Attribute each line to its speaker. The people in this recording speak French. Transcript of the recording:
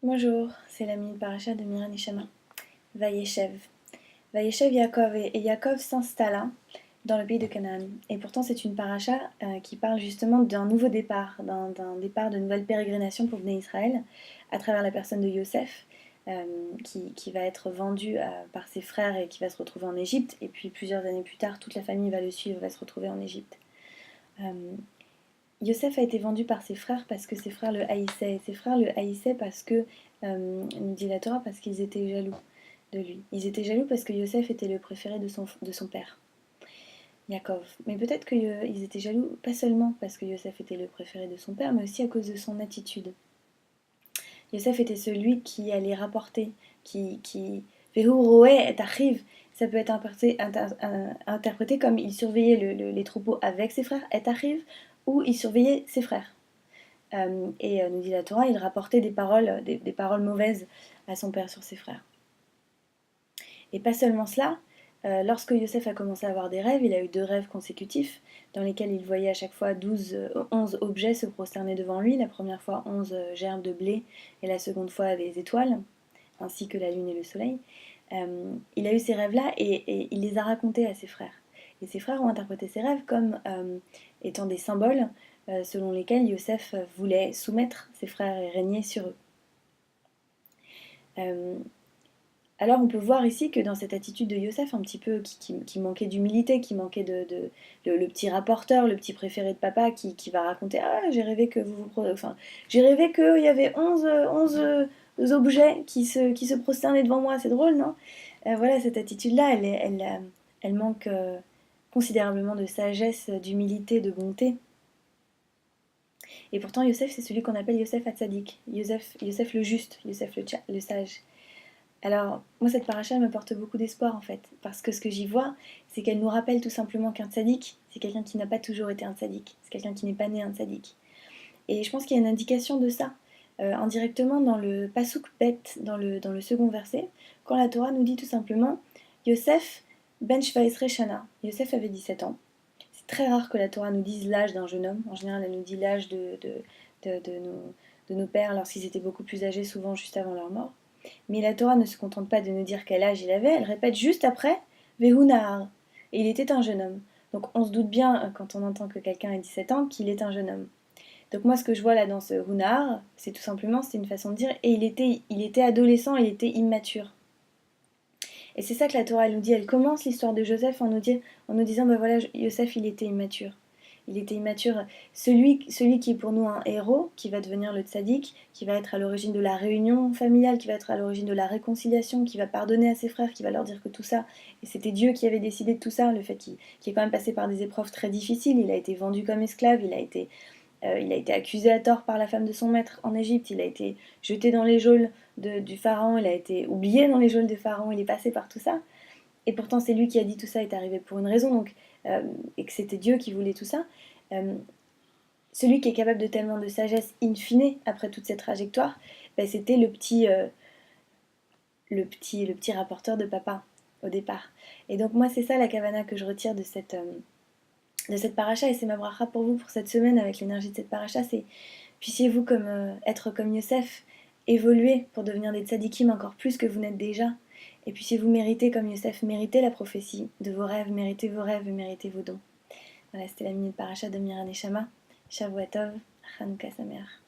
Speaker 1: Bonjour, c'est la minute paracha de Mira Neshama. Vayeshev. Vayeshev Yaakov et Yaakov s'installa dans le pays de Canaan. Et pourtant c'est une paracha qui parle justement d'un nouveau départ, d'un départ de nouvelle pérégrination pour Bnei Israël, à travers la personne de Yosef, qui va être vendu par ses frères et qui va se retrouver en Égypte. Et puis plusieurs années plus tard, toute la famille va le suivre, va se retrouver en Égypte. Yosef a été vendu par ses frères parce que ses frères le haïssaient. Et ses frères le haïssaient parce que, nous dit la Torah, parce qu'ils étaient jaloux de lui. Ils étaient jaloux parce que Yosef était le préféré de son père, Yaakov. Mais peut-être qu'ils étaient jaloux, pas seulement parce que Yosef était le préféré de son père, mais aussi à cause de son attitude. Yosef était celui qui allait rapporter, qui Vehu roé et achiv. Ça peut être interprété comme il surveillait les troupeaux avec ses frères, et achiv, ou il surveillait ses frères. Nous dit la Torah, il rapportait des paroles mauvaises à son père sur ses frères. Et pas seulement cela, lorsque Yosef a commencé à avoir des rêves, il a eu 2 rêves consécutifs dans lesquels il voyait à chaque fois 11 objets se prosterner devant lui. La première fois 11 gerbes de blé et la seconde fois des étoiles, ainsi que la lune et le soleil. Il a eu ces rêves-là et il les a racontés à ses frères. Et ses frères ont interprété ces rêves comme étant des symboles selon lesquels Yosef voulait soumettre ses frères et régner sur eux. Alors on peut voir ici que dans cette attitude de Yosef, un petit peu qui manquait d'humilité, qui manquait le petit rapporteur, le petit préféré de papa qui va raconter « Ah, j'ai rêvé que j'ai rêvé qu'il y avait 11 objets qui se prosternaient devant moi, c'est drôle, non ?» Voilà, cette attitude-là, elle manque considérablement de sagesse, d'humilité, de bonté. Et pourtant, Yosef, c'est celui qu'on appelle Yosef Hatzadik, Yosef le juste, Yosef le sage. Alors, moi, cette paracha me porte beaucoup d'espoir, en fait, parce que ce que j'y vois, c'est qu'elle nous rappelle tout simplement qu'un tzaddik, c'est quelqu'un qui n'a pas toujours été un tzaddik, c'est quelqu'un qui n'est pas né un tzaddik. Et je pense qu'il y a une indication de ça, indirectement dans le Pasuk Bet, dans le second verset, quand la Torah nous dit tout simplement Yosef ben Shvaisre Shana. Yosef avait 17 ans. C'est très rare que la Torah nous dise l'âge d'un jeune homme. En général, elle nous dit l'âge de nos pères lorsqu'ils étaient beaucoup plus âgés, souvent juste avant leur mort. Mais la Torah ne se contente pas de nous dire quel âge il avait, elle répète juste après Vehu Nahar. Et il était un jeune homme. Donc on se doute bien, quand on entend que quelqu'un a 17 ans, qu'il est un jeune homme. Donc moi, ce que je vois là dans ce Hunar, c'est tout simplement, c'est une façon de dire, et il était adolescent, il était immature. Et c'est ça que la Torah elle nous dit, elle commence l'histoire de Joseph en nous disant, ben voilà, Joseph, il était immature. Il était immature. Celui qui est pour nous un héros, qui va devenir le tzaddik, qui va être à l'origine de la réunion familiale, qui va être à l'origine de la réconciliation, qui va pardonner à ses frères, qui va leur dire que tout ça, et c'était Dieu qui avait décidé de tout ça, le fait qu'il est quand même passé par des épreuves très difficiles, il a été vendu comme esclave, il a été accusé à tort par la femme de son maître en Égypte, il a été jeté dans les geôles du pharaon, il a été oublié dans les geôles de pharaon, il est passé par tout ça. Et pourtant, c'est lui qui a dit tout ça est arrivé pour une raison, et que c'était Dieu qui voulait tout ça. Celui qui est capable de tellement de sagesse in fine après toute cette trajectoire, c'était le petit rapporteur de papa au départ. Et donc moi, c'est ça la kavana que je retire de cette paracha, et c'est ma bracha pour vous pour cette semaine avec l'énergie de cette paracha, c'est puissiez-vous être comme Yosef, évoluer pour devenir des tzadikim encore plus que vous n'êtes déjà, et puissiez-vous mériter comme Yosef, mériter la prophétie de vos rêves, méritez vos rêves et méritez vos dons. Voilà, c'était la minute paracha de Mira Neshama. Shavua Tov, Chanukah Sameach.